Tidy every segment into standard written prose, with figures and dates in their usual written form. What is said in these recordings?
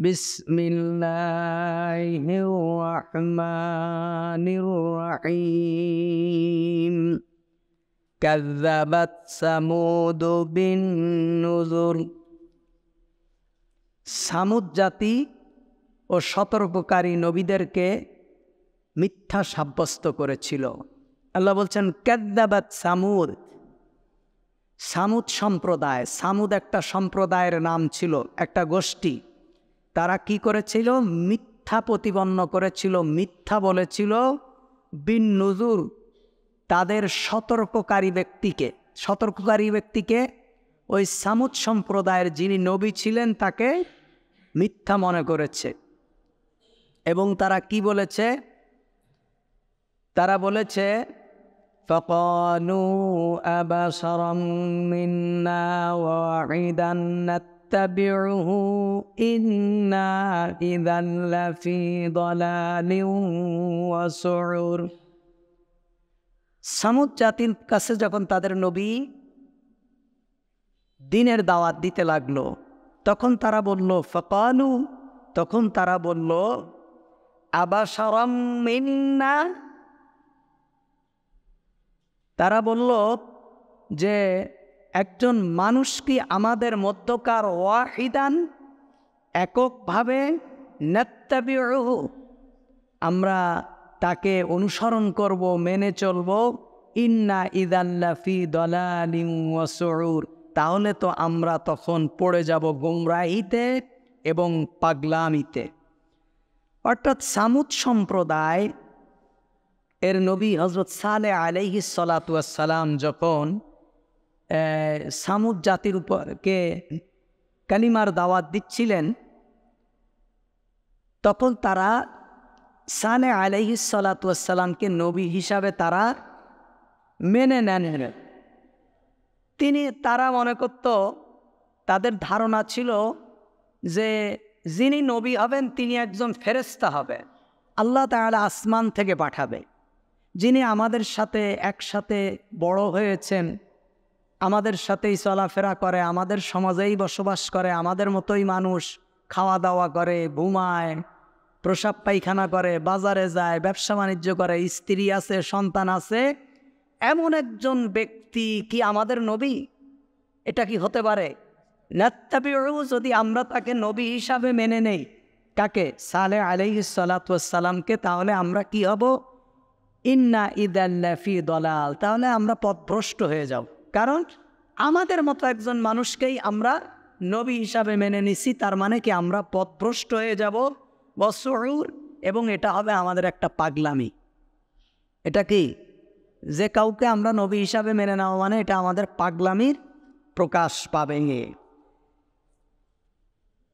বিসমিল্লাহির রহমানির রহিম। কাযযাবাত সামুদ বিন নুযুর। সামুদ জাতি ও সতর্ককারী নবীদেরকে মিথ্যা সাব্যস্ত করেছিল। আল্লাহ বলছেন কাযযাবাত সামুদ। সামুদ সম্প্রদায়, সামুদ একটা সম্প্রদায়ের নাম ছিল, একটা গোষ্ঠী। তারা কি করেছিল? মিথ্যা প্রতিপন্ন করেছিল, মিথ্যা বলেছিল বিন নুযুর, তাদের সতর্ককারী ব্যক্তিকে ওই সামুদ সম্প্রদায়ের যিনি নবী ছিলেন তাকে মিথ্যা মনে করেছে। এবং তারা কি বলেছে? তারা বলেছে ফাকালু আবাশারাম মিন্না ওয়াহিদান নাত্তাবিউহু ইন্না ইযান লাফি দালালিন ওয়া সুউর। সামুদ জাতির কাছে যখন তাদের নবী দ্বীনের দাওয়াত দিতে লাগলো, তখন তারা বলল আবাশারাম মিন্না। তারা বলল যে একজন মানুষ কি আমাদের মধ্যকার, ওয়াহিদান এককভাবে, নাত্তাবিউহু আমরা তাকে অনুসরণ করব, মেনে চলব, ইন্না ইযান লাফি দালালিন ওয়া সুউর তাহলে তো আমরা তখন পড়ে যাব গোমরাহিতে এবং পাগলামিতে। অর্থাৎ সামুদ সম্প্রদায় এর নবী হযরত সালেহ আলাইহিস সালাতু ওয়াস সালাম যখন সামুদ জাতির উপরকে কালিমার দাওয়াত দিচ্ছিলেন, তখন তারা সালেহ আলাইহিস সালাতু ওয়াস সালামকে নবী হিসাবে তারা মেনে নেন। তারা মনে করত, তাদের ধারণা ছিল যে যিনি নবী হবেন তিনি একজন ফেরেশতা হবে, আল্লাহ তাআলা আসমান থেকে পাঠাবে, যিনি আমাদের সাথে একসাথে বড় হয়েছেন, আমাদের সাথেই চলাফেরা করে, আমাদের সমাজেই বসবাস করে, আমাদের মতোই মানুষ, খাওয়া দাওয়া করে, ঘুমায়, প্রসাব পায়খানা করে, বাজারে যায়, ব্যবসা বাণিজ্য করে, স্ত্রী আছে, সন্তান আছে, এমন একজন ব্যক্তি কি আমাদের নবী? এটা কি হতে পারে? নাত্তাবিউহু যদি আমরা তাকে নবী হিসাবে মেনে নেই, কাকে? সালেহ আলাইহিস সালাতু ওয়াস সালামকে, তাহলে আমরা কি হব? ইন্না ইযান লাফি দালাল তাহলে আমরা পথভ্রষ্ট হয়ে যাব। কারণ আমাদের মতো একজন মানুষকেই আমরা নবী হিসাবে মেনে নিছি, তার মানে কি আমরা পথভ্রষ্ট হয়ে যাব, ওয়া সুউর, এবং এটা হবে আমাদের একটা পাগলামি। এটা কি? যে কাউকে আমরা নবী হিসাবে মেনে নেওয়া মানে এটা আমাদের পাগলামির প্রকাশ পাবে।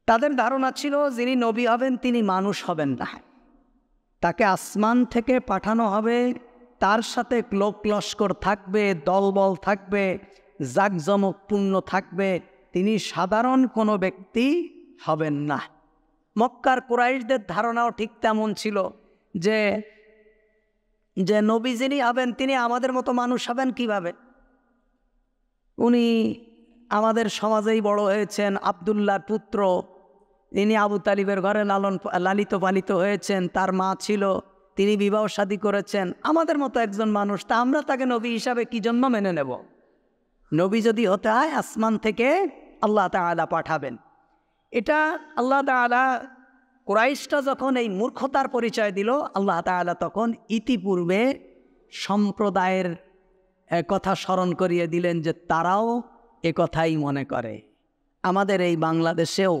তাদের ধারণা ছিল যিনি নবী হবেন তিনি মানুষ হবেন না, তাকে আসমান থেকে পাঠানো হবে, তার সাথে লোক লস্কর থাকবে, দলবল থাকবে, জাঁকজমকপূর্ণ থাকবে, তিনি সাধারণ কোনো ব্যক্তি হবেন না। মক্কার কুরাইশদের ধারণাও ঠিক তেমন ছিল যে নবী যিনি হবেন তিনি আমাদের মতো মানুষ হবেন কিভাবে? উনি আমাদের সমাজেই বড় হয়েছেন, আব্দুল্লাহর পুত্র, তিনি আবু তালিবের ঘরে লালিত পালিত হয়েছেন, তার মা ছিল, তিনি বিবাহ শাদী করেছেন, আমাদের মতো একজন মানুষ, তা আমরা তাকে নবী হিসাবে কি জন্য মেনে নেব? নবী যদি হতে হয় আসমান থেকে আল্লাহ তাআলা পাঠাবেন। এটা আল্লাহ তাআলা, কুরাইশটা যখন এই মূর্খতার পরিচয় দিল, আল্লাহ তাআলা তখন ইতিপূর্বে সম্প্রদায়ের কথা স্মরণ করিয়ে দিলেন যে তারাও একথাই মনে করে। আমাদের এই বাংলাদেশেও,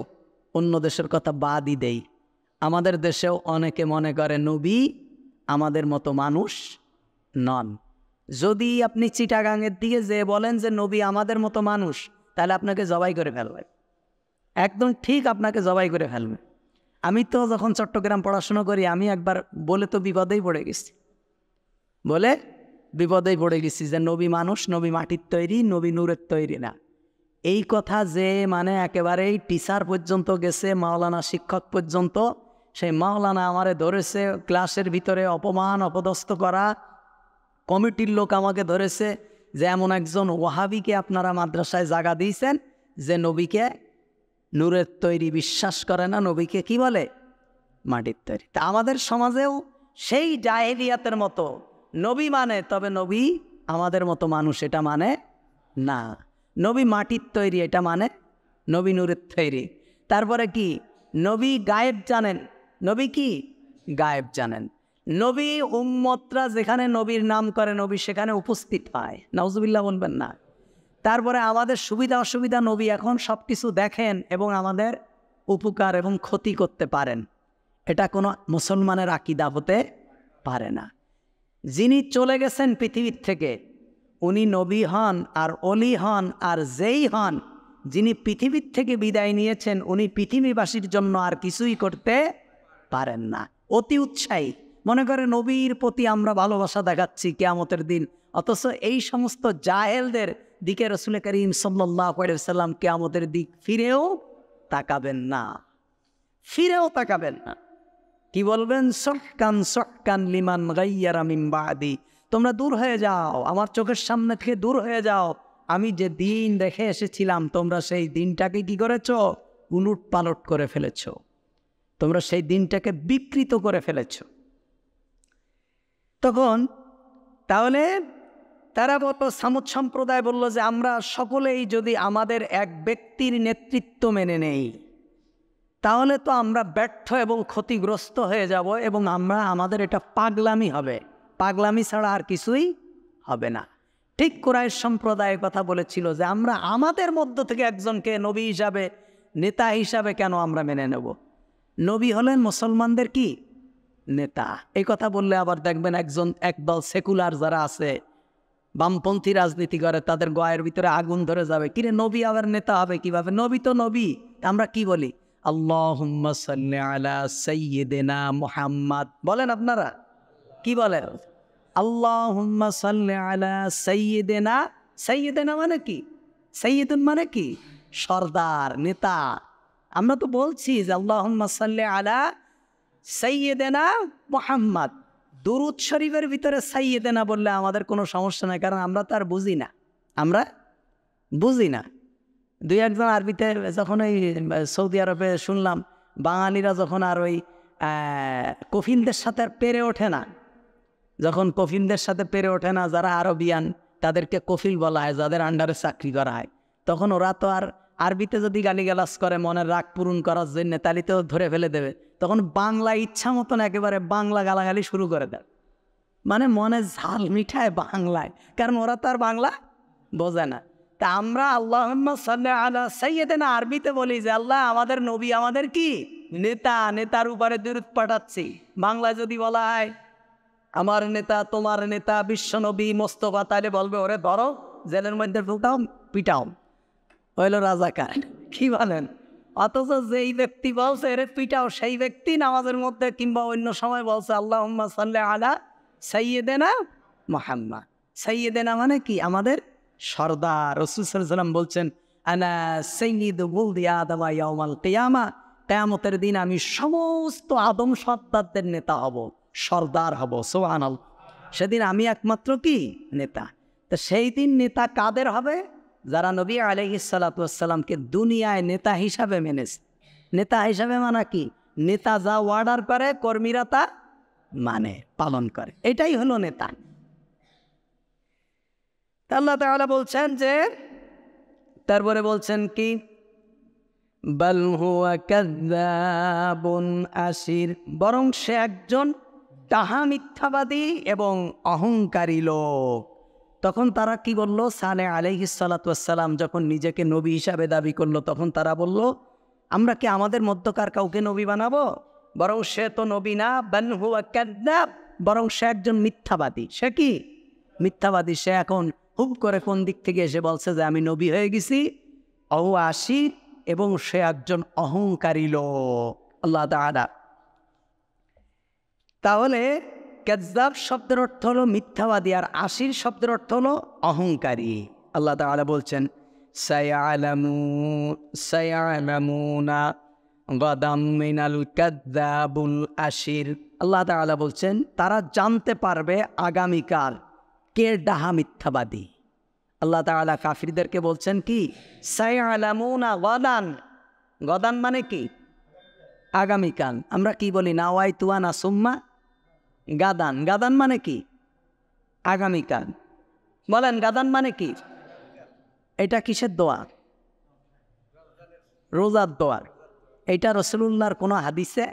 অন্য দেশের কথা বাদই দেই, আমাদের দেশেও অনেকে মনে করে নবী আমাদের মতো মানুষ নন। যদি আপনি চিটাগাংয়ের দিকে যে বলেন যে নবী আমাদের মতো মানুষ, তাহলে আপনাকে জবাই করে ফেলবে, একদম ঠিক আপনাকে জবাই করে ফেলবে। আমি তো যখন চট্টগ্রাম পড়াশোনা করি, আমি একবার বলে তো বিপদেই পড়ে গেছি যে নবী মানুষ, নবী মাটির তৈরি, নবী নূরের তৈরি না। এই কথা যে মানে একেবারেই টিচার পর্যন্ত গেছে, মাওলানা শিক্ষক পর্যন্ত, সেই মাওলানা আমারে ধরেছে ক্লাসের ভিতরে অপমান অপদস্থ করা, কমিটির লোক আমাকে ধরেছে যে এমন একজন ওয়াহাবিকে আপনারা মাদ্রাসায় জায়গা দিয়েছেন যে নবীকে নূরের তৈরি বিশ্বাস করে না, নবীকে কি বলে? মাটির তৈরি। তা আমাদের সমাজেও সেই জাহেলিয়াতের মতো নবী মানে, তবে নবী আমাদের মতো মানুষ এটা মানে না। নবী মাটির তৈরি এটা মানে, নবী নূরের তৈরি। তারপরে কি? নবী গায়েব জানেন। নবী কি? গায়েব জানেন। নবী উম্মতরা যেখানে নবীর নাম করে, নবী সেখানে উপস্থিত হয়। নাউজুবিল্লাহ বলবেন না। তারপরে আমাদের সুবিধা অসুবিধা নবী এখন সব কিছু দেখেন এবং আমাদের উপকার এবং ক্ষতি করতে পারেন। এটা কোনো মুসলমানের আকীদা হতে পারে না। যিনি চলে গেছেন পৃথিবীর থেকে, উনি নবী হন আর অলি হন আর যেই হন, যিনি পৃথিবীর থেকে বিদায় নিয়েছেন উনি পৃথিবীবাসীর জন্য আর কিছুই করতে পারেন না। অতি উৎসাহী, মনে করে নবীর প্রতি আমরা ভালোবাসা দেখাচ্ছি কিয়ামতের দিন, অথচ এই সমস্ত জাহেলদের দিকে রাসূল করিম সাল্লাল্লাহু আলাইহি ওয়াসাল্লাম কিয়ামতের দিক ফিরেও তাকাবেন না, ফিরেও তাকাবেন না। কি বলবেন? সহকান সহকান লিমান গাইয়ারা মিন বাদি, তোমরা দূর হয়ে যাও, আমার চোখের সামনে থেকে দূর হয়ে যাও। আমি যে দিন দেখে এসেছিলাম তোমরা সেই দিনটাকে কি করেছ? উলট পালট করে ফেলেছ, তোমরা সেই দিনটাকে বিকৃত করে ফেলেছ। তখন তাহলে তারা বলল, সামুদ সম্প্রদায় বলল যে আমরা সকলেই যদি আমাদের এক ব্যক্তির নেতৃত্ব মেনে নেই তাহলে তো আমরা ব্যর্থ এবং ক্ষতিগ্রস্ত হয়ে যাব এবং আমাদের এটা পাগলামি হবে, পাগলামি ছাড়া আর কিছুই হবে না। ঠিক কুরাইশ সম্প্রদায় কথা বলেছিল যে আমরা আমাদের মধ্য থেকে একজনকে নবী হিসাবে, নেতা হিসাবে কেন আমরা মেনে নেব? নবী হলেন মুসলমানদের কি নেতা। এই কথা বললে আবার দেখবেন একদল সেকুলার যারা আছে, বামপন্থী রাজনীতি করে, তাদের গয়ের ভিতরে আগুন ধরে যাবে। কিরে নবী আবার নেতা হবে কিভাবে? নবী তো নবী। আমরা কি বলি? আল্লাহুম্মা সাল্লি আলা সাইয়্যিদিনা মুহাম্মাদ বলেন। আপনারা কি বলেন? আল্লাহুম্মা সাল্লি আলা সাইয়্যিদিনা। সাইয়্যিদিনা মানে কি? সাইয়্যিদুন মানে কি? সর্দার, নেতা। আমরা তো বলছি যে আল্লাহুম্মা সাল্লি আলা সাইয়্যিদিনা মুহাম্মাদ। দুরূদ শরীফের ভিতরে সাইয়্যিদিনা বললে আমাদের কোনো সমস্যা নাই, কারণ আমরা তো আর বুঝি না, আমরা বুঝি না। দুই একজন আরবিতে যখন ওই সৌদি আরবে শুনলাম, বাঙালিরা যখন আর ওই কফিলদের সাথে আর পেরে ওঠে না, যখন কফিলদের সাথে পেরে ওঠে না, যারা আরবিয়ান তাদেরকে কফিল বলা হয়, যাদের আন্ডারে চাকরি করা হয়, তখন ওরা তো আর আরবিতে যদি গালিগালাজ করে মনের রাগ পূরণ করার জন্য, তাহলে তো ধরে ফেলে দেবে। তখন বাংলা ইচ্ছা মতন একেবারে বাংলা গালাগালি শুরু করে দেয়, মানে মনে ঝাল মিঠায় বাংলায়, কারণ ওরা তো আর বাংলা বোঝে না। তা আমরা আল্লাহুম্মা সাল্লি আলা সাইয়্যিদিনা আরবিতে বলি যে আল্লাহ আমাদের নবী আমাদের কি নেতা, নেতার উপরে দুরূদ পাঠাচ্ছি। বাংলায় যদি বলা হয় আমার নেতা, তোমার নেতা বিশ্ব নবী মোস্তফা, তাহলে বলবে ওরে ধরো, জেলের মধ্যে ঢুকাও, পিটাও, হইল রাজাকার। কি বলেন? অথচ যেই ব্যক্তি বলছে এরে পিটাও, সেই ব্যক্তি নামাজের মধ্যে কিংবা অন্য সময় বলছে আল্লাহুম্মা সাল্লি আলা সাইয়্যিদিনা মুহাম্মাদ। সাইয়্যিদিনা মানে কি? আমাদের সর্দার। রাসূল সাল্লাল্লাহু আলাইহি ওয়াসাল্লাম বলছেন আনা সাইয়্যিদু ওয়ালদি আদম ইয়াউমাল কিয়ামা, কিয়ামতের দিন আমি সমস্ত আদম সন্তানদের নেতা হব, সর্দার হব। সুবহানাল্লাহ। সেদিন আমি একমাত্র কি নেতা। তো সেই দিন নেতা কাদের হবে? যারা নবী আলাইহিস সালাতু ওয়াস সালামকে দুনিয়ায় নেতা হিসাবে মেনেছে। নেতা হিসাবে মানে কি? নেতা যা অর্ডার করে কর্মীরা তা মানে, পালন করে, এটাই হলো নেতা। আল্লাহ তাআলা বলছেন যে, তারপরে বলছেন কি? বাল হুয়া কাযযাবুন আশির, বরং সে একজন ডাহা মিথ্যাবাদী এবং অহংকারী লোক। তখন তারা কি বলল? সালেহ আলাইহিস সালাতু ওয়াস সালাম যখন নিজেকে নবী হিসাবে দাবি করলো, তখন তারা বলল আমরা কি আমাদের মধ্যকার কাউকে নবী বানাবো? বরং সে তো নবী না। বাল হুয়া কাযযাব, বরং সে একজন মিথ্যাবাদী। সে কি মিথ্যাবাদী? সে এখন হুব করে কোন দিক থেকে এসে বলছে যে আমি নবী হয়ে গেছি। অহু আশির, এবং সে একজন অহংকারী লোক। আল্লাহ তাআলা তাহলে কাযযাব শব্দের অর্থ হলো মিথ্যাবাদী, আর আশির শব্দের অর্থ হলো অহংকারী। আল্লাহ তাআলা বলছেন সায়ালামুনা গাদাম মিনাল কাযযাবুল আশির। আল্লাহ তাআলা বলছেন তারা জানতে পারবে আগামীকাল কে ডাহা মিথ্যাবাদী। আল্লাহ তাআলা কাফিরদেরকে বলছেন কি? সায়ালামুনা গাদান, গদান মানে কি? আগামীকাল। আমরা কি বলি? নাওয়াইতু আন আসুম্মা গাদান। গাদান মানে কি? আগামীকাল। বলেন গাদান মানে কি? এটা কিসের দোয়া? রোজার দোয়ার। এটা রাসূলুল্লাহর কোনো হাদিসে?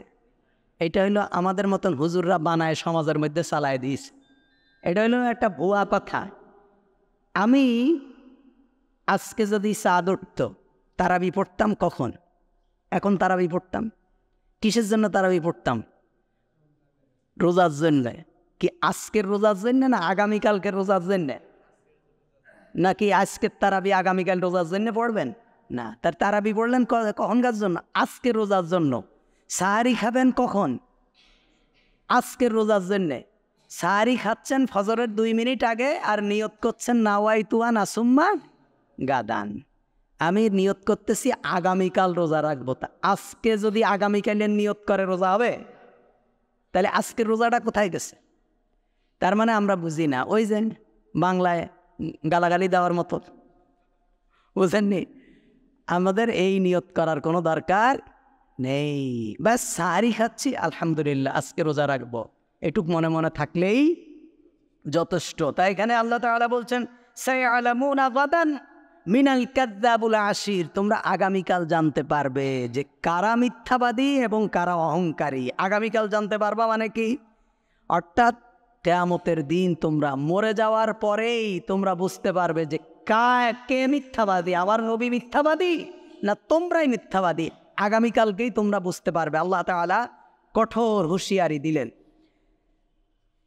এটা হইলো আমাদের মতন হুজুররা বানায় সমাজের মধ্যে চালায় দিয়েছে। এটা হইলো একটা ভুয়া কথা। আমি আজকে যদি চাঁদ উঠত, তারাবি পড়তাম কখন? এখন তারাবি পড়তাম। কিসের জন্য তারাবি পড়তাম? রোজার জন্যে। কি আজকের রোজার জন্যে না আগামীকালকের রোজার জন্যে? নাকি আজকের তারাবি আগামীকাল রোজার জন্য পড়বেন? না, তার তারাবি পড়লেন কখনকার জন্য? আজকের রোজার জন্য। সাহারি খাবেন কখন? আজকের রোজার জন্যে। সাহারি খাচ্ছেন ফজরের 2 মিনিট আগে আর নিয়ত করছেন নাওয়াইতু আন আসুম্মা গাদান। আমি নিয়ত করতেছি আগামীকাল রোজা রাখবো। তা আজকে যদি আগামীকালের নিয়ত করে রোজা হবে? তাহলে আজকের রোজাটা কোথায় গেছে? তার মানে আমরা বুঝি না। ওই যে বাংলায় গালাগালি দেওয়ার মতো, বুঝেননি? আমাদের এই নিয়ত করার কোনো দরকার নেই। ব্যাস সাহারি খাচ্ছি, আলহামদুলিল্লাহ আজকে রোজা রাখবো, এটুক মনে মনে থাকলেই যথেষ্ট। তাই এখানে আল্লাহ তাআলা বলছেন সায়ালামুনা গাদান মিনাল কাযযাবুল আশির, তোমরা আগামীকাল জানতে পারবে যে কারা মিথ্যাবাদী এবং কারা অহংকারী। আগামীকাল জানতে পারবা মানে কি? অর্থাৎ কিয়ামতের দিন তোমরা মরে যাওয়ার পরেই তোমরা বুঝতে পারবে যে কে মিথ্যাবাদী, আমার নবী মিথ্যাবাদী না তোমরাই মিথ্যাবাদী। আগামীকালকেই তোমরা বুঝতে পারবে। আল্লাহ তাআলা কঠোর হুঁশিয়ারি দিলেন,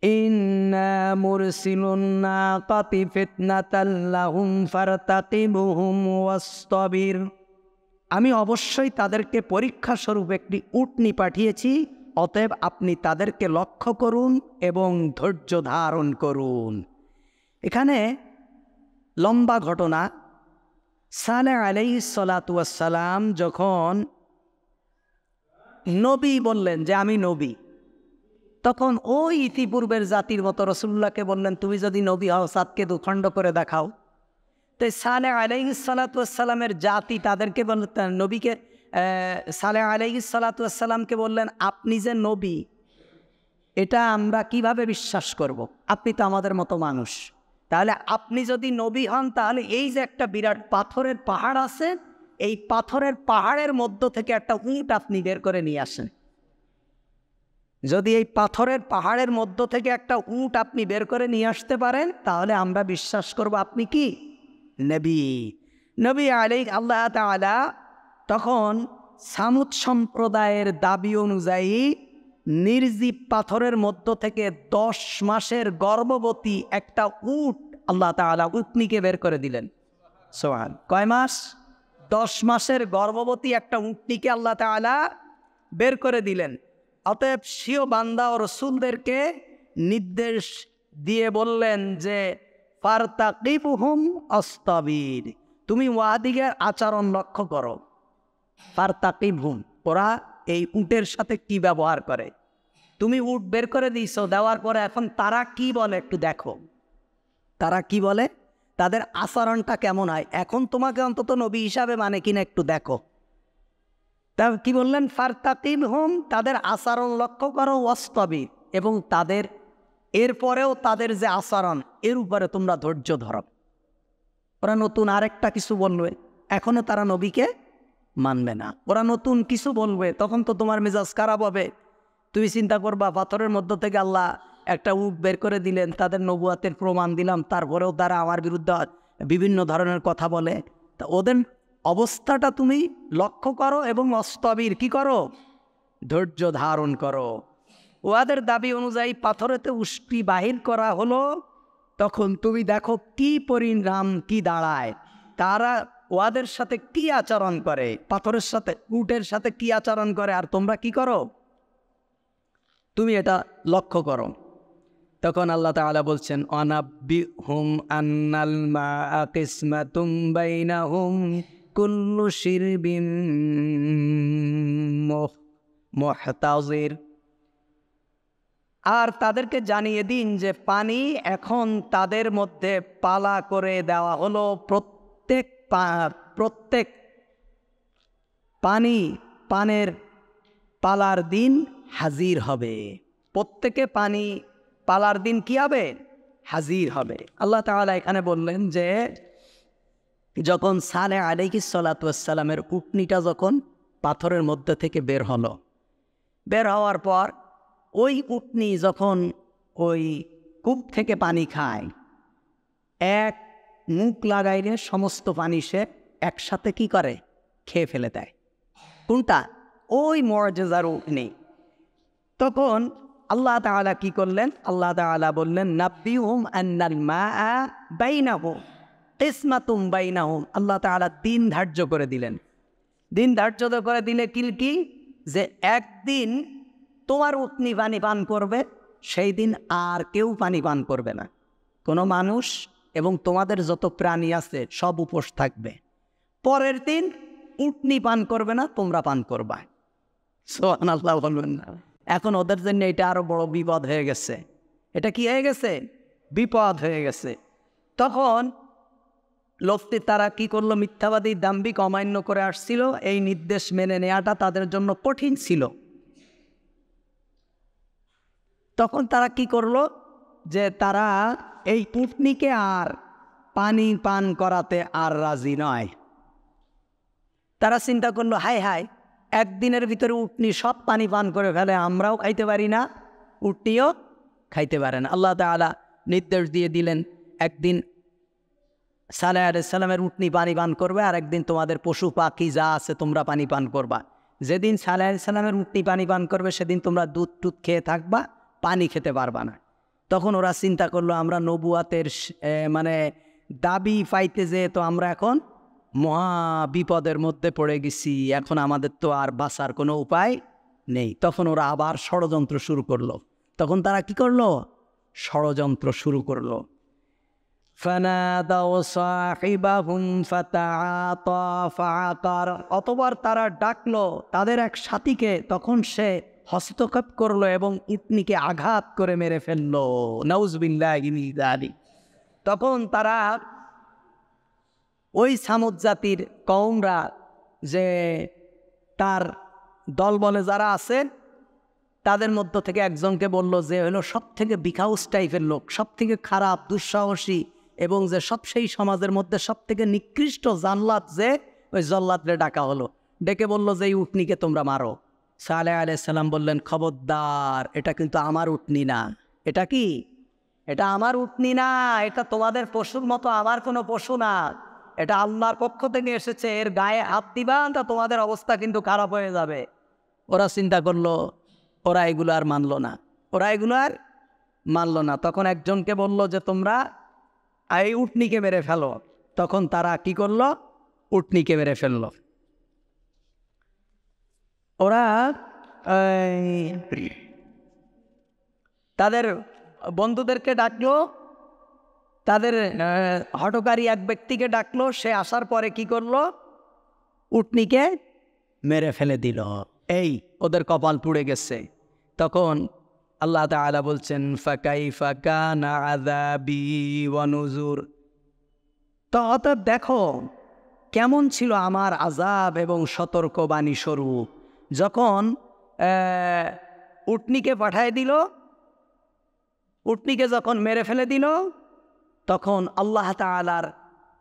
ইন্না মুরসিলুন নাকাতি ফিতনাতাল লাহুম ফারতাকিবুহুম ওয়াসতাবির, আমি অবশ্যই তাদেরকে পরীক্ষা স্বরূপ একটি উটনি পাঠিয়েছি, অতএব আপনি তাদেরকে লক্ষ্য করুন এবং ধৈর্য ধারণ করুন। এখানে লম্বা ঘটনা। সালেহ আলাইহিস সালাতু ওয়াস সালাম যখন নবী বললেন যে আমি নবী, তখন ওই ইতিপূর্বের জাতির মতো রাসূলুল্লাহকে বললেন তুমি যদি নবী হও চাঁদকে দুখণ্ড করে দেখাও। তাই সালেহ আলাইহিস সালাতু ওয়াস সালামের জাতি তাদেরকে বলতেন, নবীকে সালেহ আলাইহিস সালাতু ওয়াস সালামকে বললেন আপনি যে নবী এটা আমরা কিভাবে বিশ্বাস করব? আপনি তো আমাদের মতো মানুষ। তাহলে আপনি যদি নবী হন তাহলে এই যে একটা বিরাট পাথরের পাহাড় আছে, এই পাথরের পাহাড়ের মধ্য থেকে একটা উট আপনি বের করে নিয়ে আসেন। যদি এই পাথরের পাহাড়ের মধ্য থেকে একটা উট আপনি বের করে নিয়ে আসতে পারেন তাহলে আমরা বিশ্বাস করব আপনি কি নবী। নবী আলাইহিস আল্লাহ তাআলা তখন সামুদ সম্প্রদায়ের দাবি অনুযায়ী নির্জীব পাথরের মধ্য থেকে 10 মাসের গর্ভবতী একটা উট আল্লাহ তাআলা উটনিকে বের করে দিলেন। সুবহান। কয় মাস? 10 মাসের গর্ভবতী একটা উটনিকে আল্লাহ তাআলা বের করে দিলেন। অতএব স্বীয় বান্দা ও রাসূলদেরকে নির্দেশ দিয়ে বললেন যে ফারতাকিবুহুম আস্তাবির, তুমি ওয়াদিগের আচরণ লক্ষ্য করো। ফারতাকিবহুম, ওরা এই উটের সাথে কি ব্যবহার করে। তুমি উট বের করে দিয়েছো, দেওয়ার পরে এখন তারা কি বলে একটু দেখো। তারা কি বলে, তাদের আচরণটা কেমন হয়, এখন তোমাকে অন্তত নবী হিসাবে মানে কিনা একটু দেখো। তা কি বললেন? ফারতাকিবহুম, তাদের আচরণ লক্ষ্য করো, ওয়াসতাবির, এবং তাদের এরপরেও তাদের যে আচরণ এর উপরে তোমরা ধৈর্য ধরো। ওরা নতুন আরেকটা কিছু বলবে, এখনো তারা নবীকে মানবে না। ওরা নতুন কিছু বলবে, তখন তো তোমার মেজাজ খারাপ হবে। তুমি চিন্তা করবা পাথরের মধ্য থেকে আল্লাহ একটা উট বের করে দিলেন, তাদের নবুয়াতের প্রমাণ দিলাম, তারপরেও তারা আমার বিরুদ্ধে বিভিন্ন ধরনের কথা বলে। তা ওদের অবস্থাটা তুমি লক্ষ্য করো এবং অস্তবির কি করো, ধৈর্য ধারণ করো। ওদের দাবি অনুযায়ী পাথরেতে উষ্টি বাহির করা হলো, তখন তুমি দেখো কি পরিণাম কি দাঁড়ায়। তারা ওদের সাথে কি আচরণ করে, পাথরের সাথে উটের সাথে কি আচরণ করে, আর তোমরা কি করো তুমি এটা লক্ষ্য করো। তখন আল্লাহ তাআলা বলছেন অনাব্বিহুম আন্নাল মাআ কিসমাতুম বাইনাহুম কুল্লু শিরবিন মুহতাজির, আর তাদেরকে জানিয়ে দিন যে পানি এখন তাদের মধ্যে পালা করে দেওয়া হলো। প্রত্যেক পানি পানের পালার দিন হাজির হবে। প্রত্যেকে পানি পালার দিন কি হবে? হাজির হবে। আল্লাহ তাআলা এখানে বললেন যে যখন সালেহ আলাইহিস সালাতু ওয়াস সালামের উটনিটা যখন পাথরের মধ্যে থেকে বের হলো, বের হওয়ার পর ওই উটনি যখন ওই কূপ থেকে পানি খায়, এক মুখ লাগাইলে সমস্ত পানি সে একসাথে কি করে? খেয়ে ফেলে দেয়। কোনটা? ওই মুআজিজার উটনি। তখন আল্লাহ তাআলা কি করলেন? আল্লাহ তাআলা বললেন নাব্বিহুম আন্নাল মাআ বাইনাহুম কিসমাতুম বাইনাহুম। আল্লাহ তাআলা দিন ধার্য করে দিলেন। দিন ধার্য করে দিলে কি যে একদিন তোমার উটনি পানি পান করবে, সেই দিন আর কেউ পানি পান করবে না। কোনো মানুষ এবং তোমাদের যত প্রাণী আছে সব উপোস থাকবে। পরের দিন উটনি পান করবে না, তোমরা পান করবা। সুবহানাল্লাহ বলবেন না? এখন ওদের জন্য এটা আরো বড় বিপদ হয়ে গেছে। এটা কি হয়ে গেছে? বিপদ হয়ে গেছে। তখন লোকটি তারা কি করলো? মিথ্যাবাদী দাম্ভিক অমান্য করে আসছিল। এই নির্দেশ মেনে নেওয়াটা তাদের জন্য কঠিন ছিল। তখন তারা কি করলো? যে তারা এই উটনিকে আর পানি পান করাতে আর রাজি নয়। তারা চিন্তা করলো, হায় হায়, একদিনের ভিতরে উটনি সব পানি পান করে ফেলে, আমরাও খাইতে পারি না, উটনিও খাইতে পারে না। আল্লাহ তাআলা নির্দেশ দিয়ে দিলেন, একদিন সালেহ আলাইহিস সালামের উটনি পানি পান করবে, আর একদিন তোমাদের পশু পাখি যা আছে তোমরা পানি পান করবা। যেদিন সালেহ আলাইহিস সালামের উটনি পানি পান করবে সেদিন তোমরা দুধ টুধ খেয়ে থাকবা, পানি খেতে পারবা না। তখন ওরা চিন্তা করলো, আমরা নবুয়াতের মানে দাবি পাইতে যেয়ে তো আমরা এখন মহা বিপদের মধ্যে পড়ে গেছি, এখন আমাদের তো আর বাঁচার কোনো উপায় নেই। তখন ওরা আবার ষড়যন্ত্র শুরু করলো। তখন তারা কি করলো? ষড়যন্ত্র শুরু করলো। ফানাদাউ সাহিবাহুম ফাতাআতা ফাআকার। অতবার তারা ডাকলো তাদের এক সাথীকে, তখন সে হস্তক্ষেপ করলো এবং উটনিকে আঘাত করে মেরে ফেললো। নাউযুবিল্লাহি মিন যালিক। তখন তারা ওই সামুদ জাতির কওমরা, যে তার দলবলে যারা আছে তাদের মধ্য থেকে একজনকে বলল, যে হলো সব থেকে বিখাউস টাইপের লোক, সব থেকে খারাপ, দুঃসাহসী, এবং যে সব সেই সমাজের মধ্যে সব থেকে নিকৃষ্ট জাল্লাদ, যে ওই জল্লাদরে ডাকা হলো। ডেকে বলল যে এই উটনিকে তোমরা মারো। সালেহ আলাইহিস সালাম বললেন, খবরদার, এটা কিন্তু আমার উটনি না। এটা কি? এটা আমার উটনি না, এটা তোমাদের পশুর মতো আমার কোনো পশু না, এটা আল্লাহর পক্ষ থেকে এসেছে, এর গায়ে হাত দিবা তা তোমাদের অবস্থা কিন্তু খারাপ হয়ে যাবে। ওরা চিন্তা করলো, ওরা এগুলো আর মানলো না, ওরা এগুলো আর মানলো না। তখন একজনকে বলল যে তোমরা এই উটনিকে মেরে ফেলো। তখন তারা কি করলো? উটনিকে মেরে ফেললো। ওরা তাদের বন্ধুদেরকে ডাকলো, তাদের হঠকারী এক ব্যক্তিকে ডাকলো। সে আসার পরে কি করলো? উটনিকে মেরে ফেলে দিল। এই ওদের কপাল পুড়ে গেছে। তখন আল্লাহ তাআলা বলছেন, ফাকাইফা কানা আযাবি ওয়া নুযুর। তো অতএব দেখো কেমন ছিল আমার আযাব এবং সতর্কবাণী স্বরূপ। যখন উটনিকে পাঠায় দিল, উটনিকে যখন মেরে ফেলে দিল, তখন আল্লাহ তাআলার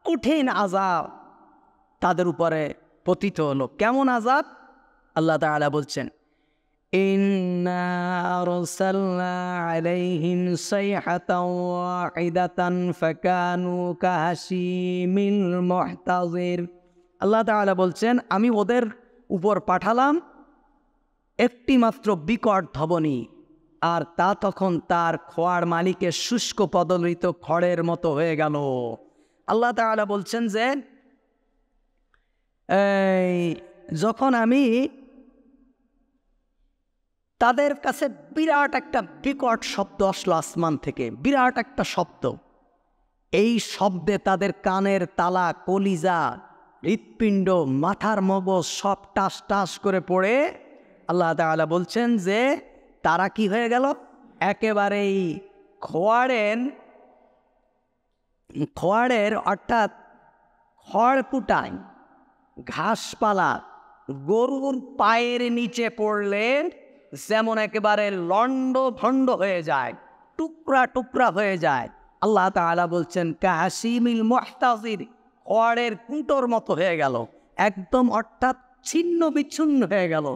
কঠিন আযাব তাদের উপরে পতিত হলো। কেমন আযাব? আল্লাহ তাআলা বলছেন, ইন্না আরসালনা আলাইহিম সাইহাতান ওয়াহিদাতান ফাকানু কাহাশিমিল মুহতাজির। আল্লাহ তাআলা বলছেন, আমি ওদের উপর পাঠালাম একটি মাত্র বিকট ধ্বনি, আর তা তখন তার খোয়ার মালিকের শুষ্ক পদলিত খড়ের মতো হয়ে গেল। আল্লাহ তাআলা বলছেন যে যখন আমি তাদের কাছে বিরাট একটা বিকট শব্দ আসলো আসমান থেকে, বিরাট একটা শব্দ। এই শব্দে তাদের কানের তালা, কলিজা, হৃৎপিণ্ড, মাথার মগজ সব টাস টাস করে পড়ে আল্লাহ তাআলা বলছেন যে তারা কি হয়ে গেল? একেবারেই খোয়াড়ের অর্থাৎ খড়কুটায়, ঘাসপালা, গরুর পায়ের নিচে পড়লে যেমন একেবারে লন্ড ভন্ড হয়ে যায়, টুকরা টুকরা হয়ে যায়। আল্লাহ তাআলা বলছেন কাহাসিমিল মুহতাজির, খড়ের কুটোর মতো হয়ে গেল একদম, অর্থাৎ ছিন্ন বিচ্ছিন্ন হয়ে গেল।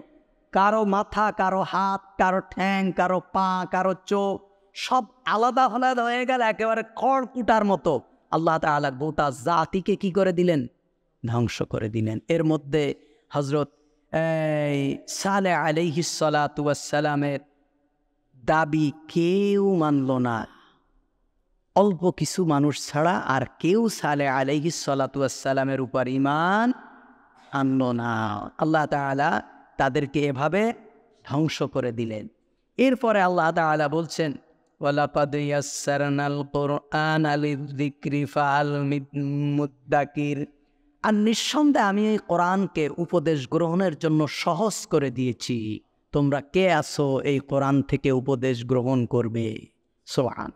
কারো মাথা, কারো হাত, কারো ঠ্যাং, কারো পা, কারো চোখ সব আলাদা আলাদা হয়ে গেল, একেবারে খড় কুটার মতো। আল্লাহ তাআলা গোটা জাতিকে কি করে দিলেন? ধ্বংস করে দিলেন। এর মধ্যে হযরত সালেহ আলাইহিস সালাতু ওয়াস সালামের দাবি কেউ মানল না, অল্প কিছু মানুষ ছাড়া আর কেউ সালেহ আলাইহিস সালাতু ওয়াস সালামের উপর ঈমান আনলো না। আল্লাহ তাআলা তাদেরকে এভাবে ধ্বংস করে দিলেন। এরপরে আল্লাহ তাআলা বলছেন ওয়ালাকাদ ইয়াসসারনাল কুরআনা লিযিকরি ফাহাল মিন মুদ্দাকির, আর নিঃসন্দেহে আমি এই কোরআনকে উপদেশ গ্রহণের জন্য সহজ করে দিয়েছি, তোমরা কে আছো এই কোরআন থেকে উপদেশ গ্রহণ করবে? সুবহান।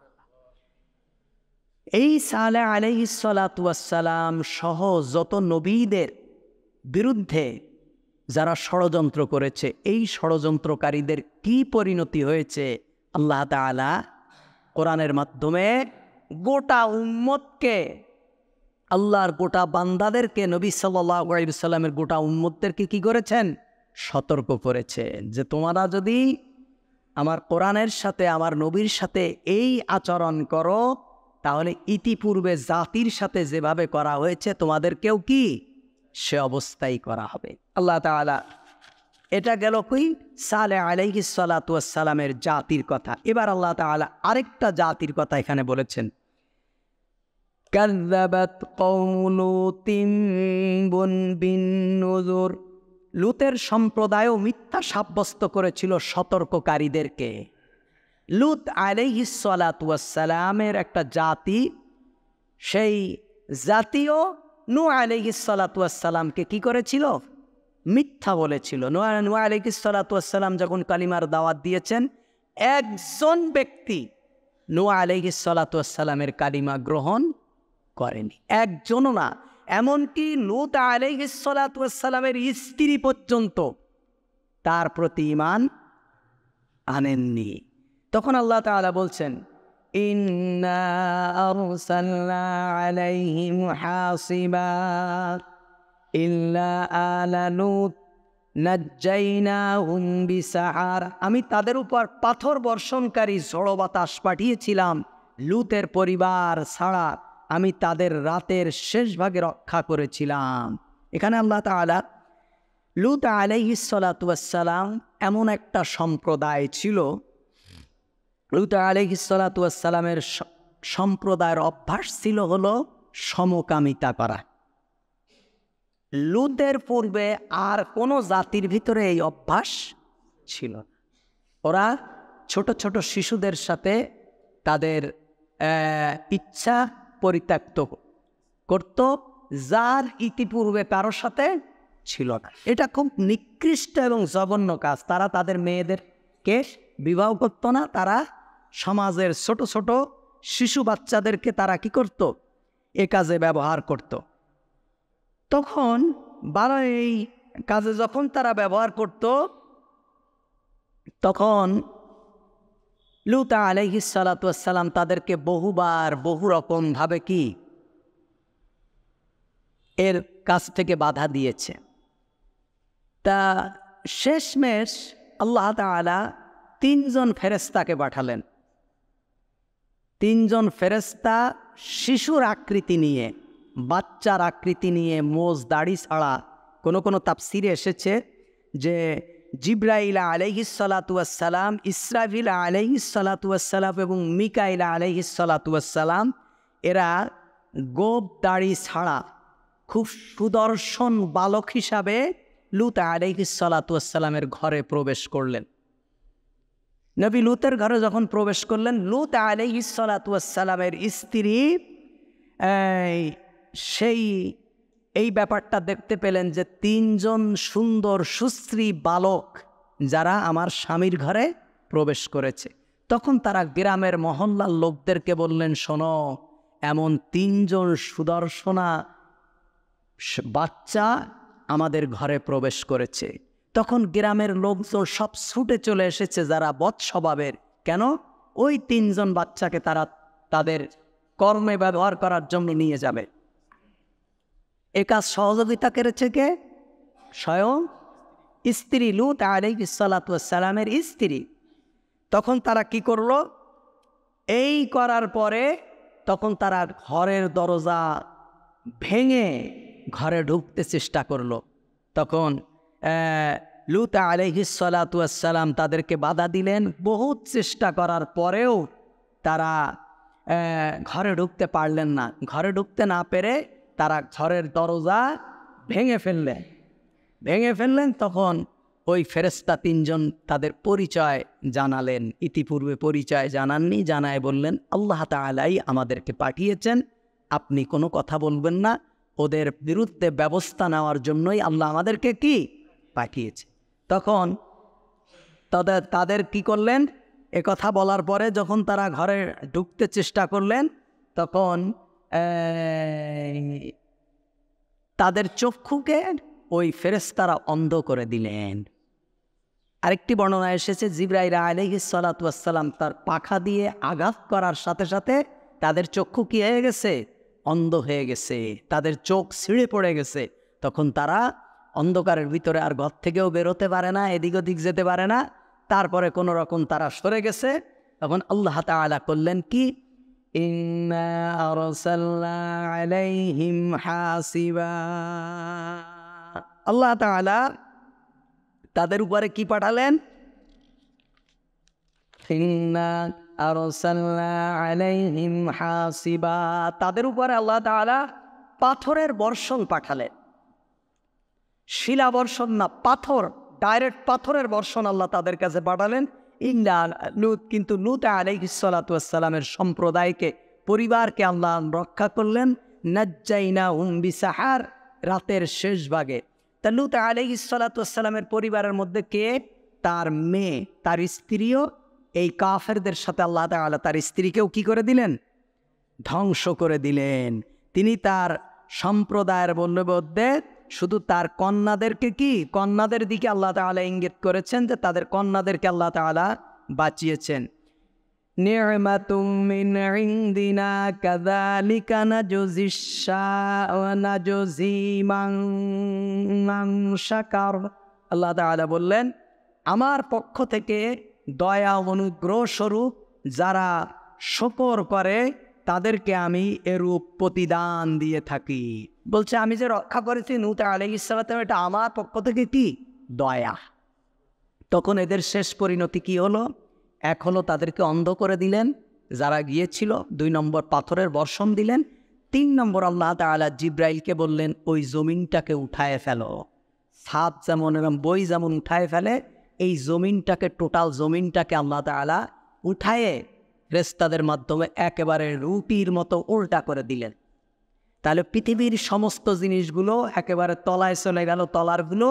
এই সালেহ আলাইহিস সালাতু ওয়াস সালাম সহ যত নবীদের বিরুদ্ধে যারা ষড়যন্ত্র করেছে, এই ষড়যন্ত্রকারীদের কি পরিণতি হয়েছে আল্লাহ তাআলা কোরআনের মাধ্যমে গোটা উম্মতকে, আল্লাহর গোটা বান্দাদেরকে, নবী সাল্লাল্লাহু আলাইহি ওয়াসাল্লামের গোটা উম্মতদেরকে কি করেছেন? সতর্ক করেছেন যে তোমরা যদি আমার কোরআনের সাথে, আমার নবীর সাথে এই আচরণ করো, তাহলে ইতিপূর্বে জাতির সাথে যেভাবে করা হয়েছে তোমাদেরকেও কি সে অবস্থাই করা হবে। আল্লাহ তাআলা, এটা গেল কি সালেহ আলাইহিস সালাতু ওয়াস সালামের জাতির কথা। এবার আল্লাহ তাআলা আরেকটা জাতির কথা এখানে বলেছেন, কাযযাবাত কওমু লূতিন বিন-নুযুর, লূতের সম্প্রদায়ও মিথ্যা সাব্যস্ত করেছিল সতর্ককারীদেরকে। লূত আলাইহিস সালাতু ওয়াস সালামের একটা জাতি, সেই জাতীয় নূহ আলাইহিস সালাতু ওয়াস সালামকে কি করেছিল? মিথ্যা বলেছিল। নূহ আলাইহিস সালাতু ওয়াস সালাম যখন কালিমার দাওয়াত দিয়েছেন, একজন ব্যক্তি নূহ আলাইহিস সালাতু ওয়াস সালামের কালিমা গ্রহণ করেনি, একজনও না। এমনকি লূত আলাইহিস সালাতু ওয়াস সালামের স্ত্রী পর্যন্ত তার প্রতি ঈমান আনেননি। তখন আল্লাহ তাআলা বলছেন ইন্না আরসালনা আলাইহিম হাসিবা ইল্লা আলা লূত নাজ্জাইনাহুম বিসাহার, আমি তাদের উপর পাথর বর্ষণকারী ঝড়ো বাতাস পাঠিয়েছিলাম, লূতের পরিবার ছাড়া আমি তাদের রাতের শেষ ভাগে রক্ষা করেছিলাম। এখানে আল্লাহ তাআলা লূত আলাইহিস সালাতু ওয়াস সালাম এমন একটা সম্প্রদায় ছিল, লূত আলাইহিস সালাতু ওয়াস সালামের সম্প্রদায়ের অভ্যাস ছিল হলো সমকামিতা করা। লূতের পূর্বে আর কোনো জাতির ভিতরে এই অভ্যাস ছিল না। ওরা ছোট ছোট শিশুদের সাথে তাদের ইচ্ছা পরিত্যক্ত করত, যার ইতিপূর্বে কারোর সাথে ছিল না। এটা খুব নিকৃষ্ট এবং জঘন্য কাজ। তারা তাদের মেয়েদেরকে বিবাহ করত না, তারা সমাজের ছোট ছোট শিশু বাচ্চাদেরকে তারা কি করত? এ কাজে ব্যবহার করত। তখন এই কাজে যখন তারা ব্যবহার করত, তখন লূত আলাইহিস সালাতু ওয়াস সালাম তাদেরকে বহুবার বহু রকম ভাবে কি এর কাছ থেকে বাধা দিয়েছে। তা শেষমেশ আল্লাহ তাআলা 3 জন ফেরেশতাকে পাঠালেন। 3 জন ফেরেশতা শিশুর আকৃতি নিয়ে, বাচ্চার আকৃতি নিয়ে, মোজ দাড়ি ছাড়া। কোনো কোনো তাফসিরে এসেছে যে জিবরাইল আলাইহিস সালাতু ওয়াস সালাম, ইসরাফিল আলাইহিস সালাতু ওয়াস সালাম এবং মিকাইল আলাইহিস সালাতু ওয়াস সালাম এরা গোপ দাড়ি ছাড়া খুব সুদর্শন বালক হিসাবে লূত আলাইহিস সালাতু ওয়াস সালামের ঘরে প্রবেশ করলেন। নবী লূতের ঘরে যখন প্রবেশ করলেন, লূত আলাইহিস সালাতু ওয়াস সালামের স্ত্রী এই ব্যাপারটা দেখতে পেলেন যে 3 জন সুন্দর সুশ্রী বালক যারা আমার স্বামীর ঘরে প্রবেশ করেছে। তখন তারা গ্রামের মহল্লার লোকদেরকে বললেন, শোনো, এমন 3 জন সুদর্শনা বাচ্চা আমাদের ঘরে প্রবেশ করেছে। তখন গ্রামের লোকজন সব ছুটে চলে এসেছে যারা বদ স্বভাবের। কেন? ওই 3 জন বাচ্চাকে তারা তাদের কর্মে ব্যবহার করার জন্য নিয়ে যাবে। এ কাজ সহযোগিতা করেছে কে? স্বয়ং স্ত্রী, লূত আলাইহিস সালাতু ওয়াস সালামের স্ত্রী। তখন তারা কি করলো? এই করার পরে তখন তারা ঘরের দরজা ভেঙে ঘরে ঢুকতে চেষ্টা করলো। তখন লূত আলাইহিস সালাতু ওয়াস সালাম তাদেরকে বাধা দিলেন। বহুত চেষ্টা করার পরেও তারা ঘরে ঢুকতে পারলেন না। ঘরে ঢুকতে না পেরে তারা ঘরের দরজা ভেঙে ফেললেন। তখন ওই ফেরেশতা 3 জন তাদের পরিচয় জানালেন। ইতিপূর্বে পরিচয় জানাননি, জানায় বললেন আল্লাহ তাআলাই আমাদেরকে পাঠিয়েছেন, আপনি কোনো কথা বলবেন না, ওদের বিরুদ্ধে ব্যবস্থা নেওয়ার জন্যই আল্লাহ আমাদেরকে কি পাঠিয়েছে। তখন তাদের কি করলেন? এ কথা বলার পরে যখন তারা ঘরে ঢুকতে চেষ্টা করলেন তখন তাদের চক্ষুকে ওই ফেরেশতারা অন্ধ করে দিলেন। আরেকটি বর্ণনা এসেছে জিবরাইল আলাইহিস সালাতু ওয়াস সালাম তার পাখা দিয়ে আঘাত করার সাথে সাথে তাদের চক্ষু কি হয়ে গেছে? অন্ধ হয়ে গেছে, তাদের চোখ ছিঁড়ে পড়ে গেছে। তখন তারা অন্ধকারের ভিতরে আর ঘর থেকেও বেরোতে পারে না, এদিক ওদিক যেতে পারে না। তারপরে কোনো রকম তারা সরে গেছে। তখন আল্লাহ তাআলা করলেন কি? ইন্না আরসালনা আলাইহিম হাসিবা। আল্লাহ তাআলা তাদের উপরে কি পাঠালেন? ইন্না আরসালনা আলাইহিম হাসিবা। তাদের উপরে আল্লাহ তাআলা পাথরের বর্ষণ পাঠালেন। শিলা বর্ষণ না, পাথর, ডাইরেক্ট পাথরের বর্ষণ আল্লাহ তাদের কাছে পাঠালেন। কিন্তু লূত আলাইহিস সালাতু ওয়াস সালামের সম্প্রদায়কে, পরিবারকে আল্লাহ রক্ষা করলেন। নাজ্জাইনাহুম বিসাহার, রাতের শেষ ভাগে। তা লূত আলাইহিস সালাতু ওয়াস সালামের পরিবারের মধ্যে কে? তার মেয়ে, তার স্ত্রীও এই কাফেরদের সাথে আল্লাহ তাআলা তার স্ত্রীকেও কি করে দিলেন? ধ্বংস করে দিলেন। তিনি তার সম্প্রদায়ের মধ্যে শুধু তার কন্যাদেরকে কি, কন্যাদের দিকে আল্লাহ তাআলা ইঙ্গিত করেছেন যে তাদের কন্যাদেরকে আল্লাহ তাআলা বাঁচিয়েছেন। নি'মাতুম মিন ইনদিনা কাযালিকা নাজজি মান শাকার। আল্লাহ তাআলা বললেন আমার পক্ষ থেকে দয়া অনুগ্রহ স্বরূপ যারা শুকর করে তাদেরকে আমি এরূপ প্রতিদান দিয়ে থাকি। বলছে আমি যে রক্ষা করেছি লূত আলাইহিস সালাম, এটা আমার পক্ষ থেকে কি দয়া। তখন এদের শেষ পরিণতি কি হলো? এক হলো তাদেরকে অন্ধ করে দিলেন যারা গিয়েছিল, 2 নম্বর পাথরের বর্ষণ দিলেন, 3 নম্বর আল্লাহ তাআলা জিব্রাইলকে বললেন ওই জমিনটাকে উঠায় ফেলো। ছাদ যেমন এবং বই যেমন উঠায় ফেলে, এই জমিনটাকে, টোটাল জমিনটাকে আল্লাহ তাআলা উঠায়ে ফেরেশতাদের মাধ্যমে একেবারে রুটির মতো উল্টা করে দিলেন। তাহলে পৃথিবীর সমস্ত জিনিসগুলো একেবারে তলায় চলে গেল, তলারগুলো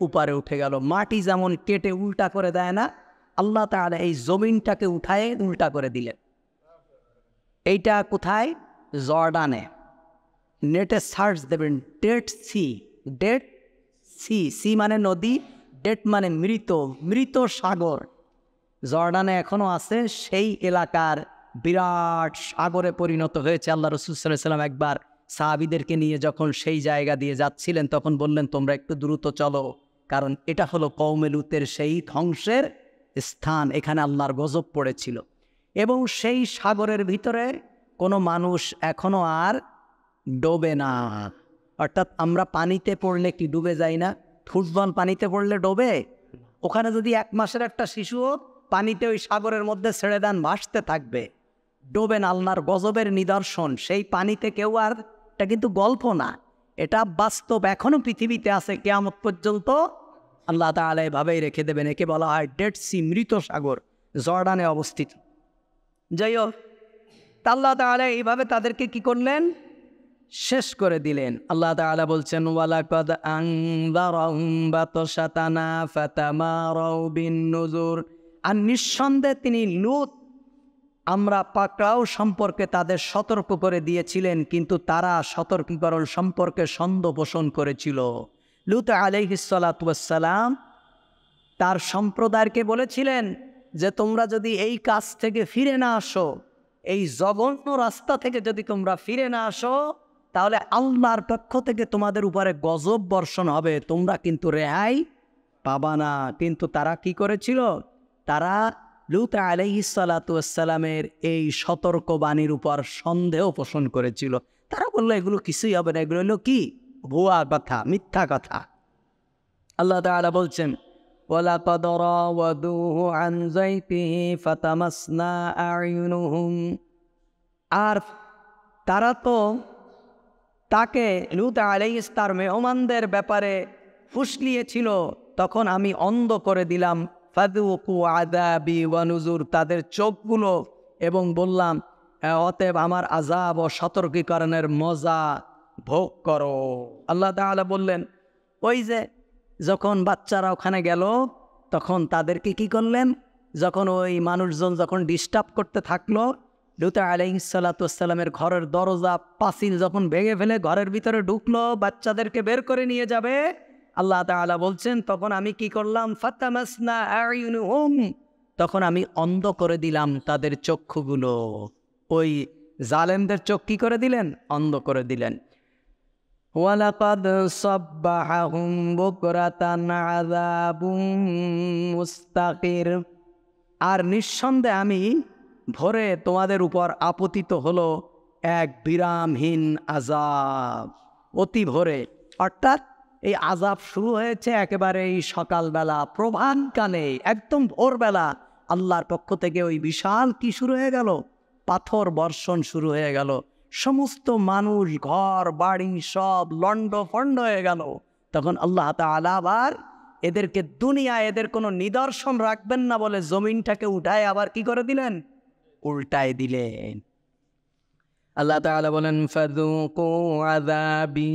উপরে উঠে গেল। মাটি যেমন কেটে উল্টা করে দেয় না, আল্লাহ তাআলা এই জমিনটাকে উঠায়ে উল্টা করে দিলেন। এইটা কোথায়? জর্ডানে। নেটে সার্চ দেবেন dead sea. Dead sea, sea মানে নদী, ডেড মানে মৃত, মৃত সাগর। জর্ডানে এখনও আছে। সেই এলাকার বিরাট সাগরে পরিণত হয়েছে। আল্লাহ রাসূল সাল্লাল্লাহু আলাইহি ওয়াসাল্লাম একবার সাহাবীদেরকে নিয়ে যখন সেই জায়গা দিয়ে যাচ্ছিলেন তখন বললেন তোমরা একটু দ্রুত চলো, কারণ এটা হলো কওমে লূতের সেই ধ্বংসের স্থান, এখানে আল্লাহর গজব পড়েছিল। এবং সেই সাগরের ভিতরে কোনো মানুষ এখনও আর ডোবে না। অর্থাৎ আমরা পানিতে পড়লে কি ডুবে যাই না? ফুটবল পানিতে পড়লে ডোবে? ওখানে যদি 1 মাসের একটা শিশুও পানিতে ওই সাগরের মধ্যে ছেড়ে দেন, ভাসতে থাকবে, ডোবে না। আল্লাহর গজবের নিদর্শন সেই পানিতে কেউ আর, এটা কিন্তু গল্প না, এটা বাস্তব, এখনও পৃথিবীতে আছে, কিয়ামত পর্যন্ত আল্লাহ তাআলা এভাবেই রেখে দেবেন। একে বলা হয় ডেড সি, মৃত সাগর, জর্ডানে অবস্থিত। যাই হোক, আল্লাহ তাআলা এইভাবে তাদেরকে কি করলেন? শেষ করে দিলেন। আল্লাহ তাআলা বলছেন ওয়ালাকাদ আনযারাহুম বাতশাতানা ফাতামারাউ বিন-নুযুর। আর নিঃসন্দেহে তিনি লূত, আমরা পাকড়াও সম্পর্কে তাদের সতর্ক করে দিয়েছিলেন, কিন্তু তারা সতর্কীকরণ সম্পর্কে সন্দেহ পোষণ করেছিল। লূত আলাইহিস সালাতু ওয়াস সালাম তার সম্প্রদায়কে বলেছিলেন যে তোমরা যদি এই কাজ থেকে ফিরে না আসো, এই জঘন্য রাস্তা থেকে যদি তোমরা ফিরে না আসো, তাহলে আল্লাহর পক্ষ থেকে তোমাদের উপরে গজব বর্ষণ হবে, তোমরা কিন্তু রেহাই পাবা না। কিন্তু তারা কি করেছিল? তারা লূত আলাইহিস সালাতু ওয়াস সালামের এই সতর্কবাণীর উপর সন্দেহ পোষণ করেছিল। তারা বললো এগুলো কিছুই হবে না, এগুলো হলো কি? ভুয়া কথা, মিথ্যা কথা। আল্লাহ তাআলা বলছেন, وَلَقَدْ رَاوَدُوهُ عَنْ ضَيْفِهِ فَطَمَسْنَا أَعْيُنَهُمْ। আর তারা তো তাকে লূত আলাইহিস তার মেহমানদের ব্যাপারে ফুসলিয়েছিল, তখন আমি অন্ধ করে দিলাম ফাযুকু আযাবি ওয়া নুযুর, তাদের চোখগুলো, এবং বললাম অতএব আমার আযাব ও সতর্কীকরণের মজা ভোগ করো। আল্লাহ তাআলা বললেন, ওই যে যখন বাচ্চারা ওখানে গেল তখন তাদেরকে কি করলেন? যখন ওই মানুষজন যখন ডিস্টার্ব করতে থাকলো, লূত আলাইহিস সালাতু ওয়াস সালামের ঘরের দরজা পাঁচিল যখন ভেঙে ফেলে ঘরের ভিতরে ঢুকলো, বাচ্চাদেরকে বের করে নিয়ে যাবে, আল্লাহ তাআলা বলছেন তখন আমি কি করলাম? ফাতামাসনা আয়ুনুহুম, তখন আমি অন্ধ করে দিলাম তাদের চক্ষুগুলো। ওই জালেমদের চোখ কি করে দিলেন? অন্ধ করে দিলেন। ওয়ালাকাদ সাব্বাহাহুম বুকরাতান আযাবুম মুস্তাকির, আর নিঃসন্দেহে আমি ভোরে তোমাদের উপর আপতিত হলো এক বিরামহীন আযাব, অতি ভোরে। অর্থাৎ এই আযাব শুরু হয়েছে একেবারে এই সকালবেলা, প্রভাতকালে, একদম ভোরবেলা আল্লাহর পক্ষ থেকে ওই বিশাল কি শুরু হয়ে গেল? পাথর বর্ষণ শুরু হয়ে গেল। সমস্ত মানুষ, ঘর বাড়ি সব লন্ডভন্ড হয়ে গেল। তখন আল্লাহ তাআলা আবার এদেরকে দুনিয়ায় এদের কোনো নিদর্শন রাখবেন না বলে জমিনটাকে উঠায় আবার কি করে দিলেন? উল্টায় দিলেন। আল্লাহ তাআলা বলেন, ফাযুকু আযাবি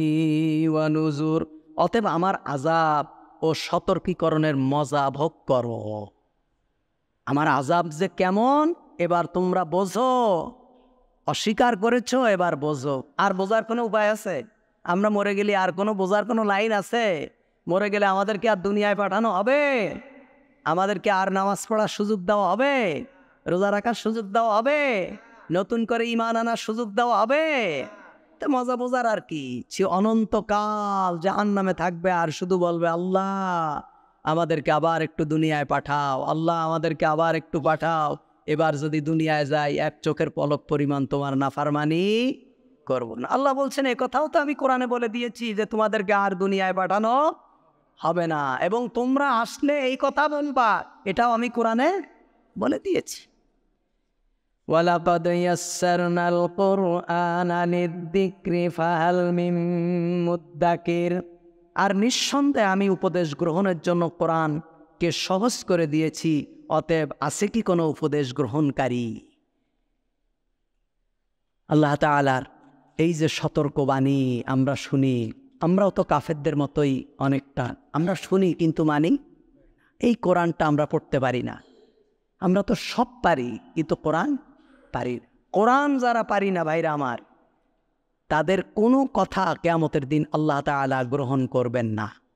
ওয়া নুযুর, অতএব আমার আযাব ও সতর্কীকরণের মজা ভোগ করো। আমার আযাব যে কেমন এবার তোমরা বোঝো। অস্বীকার করেছো, এবার বোঝো। আর বোঝার কোনো উপায় আছে? আমরা মরে গেলে আর কোনো বোঝার কোনো লাইন আছে? মরে গেলে আমাদেরকে আর দুনিয়ায় পাঠানো হবে? আমাদেরকে আর নামাজ পড়ার সুযোগ দেওয়া হবে? রোজা রাখার সুযোগ দেওয়া হবে? নতুন করে ঈমান আনার সুযোগ দেওয়া হবে? তো মজা বোঝার আর কি? সে অনন্তকাল জাহান্নামে থাকবে আর শুধু বলবে আল্লাহ আমাদেরকে আবার একটু দুনিয়ায় পাঠাও, আল্লাহ আমাদেরকে আবার একটু পাঠাও। এবার যদি দুনিয়ায় যাই এক চোখের পলক পরিমাণ তোমার নাফরমানি করব না। আল্লাহ বলছেন এ কথাও তো আমি কোরআনে বলে দিয়েছি যে তোমাদেরকে আর দুনিয়ায় পাঠানো হবে না, এবং তোমরা আসলে এই কথা বলবা, এটাও আমি কোরআনে বলে দিয়েছি। ওয়ালাকাদ ইয়াসসারনাল কুরআনা লিয-যিকরি ফাহাল মিন মুদ্দাকির, আর নিঃসন্দেহে আমি উপদেশ গ্রহণের জন্য কোরআনকে সহজ করে দিয়েছি, অতএব আছে কি কোনো উপদেশ গ্রহণকারী? আল্লাহ তাআলার এই যে সতর্কবাণী আমরা শুনি, আমরাও তো কাফেরদের মতোই অনেকটা, আমরা শুনি কিন্তু মানি। এই কোরআনটা আমরা পড়তে পারি না। আমরা তো সব পারি কিন্তু কোরআন পারি না। কোরআন যারা পারি না ভাইরা আমার, তাদের কোনো কথা কিয়ামতের দিন আল্লাহ তাআলা গ্রহণ করবেন না।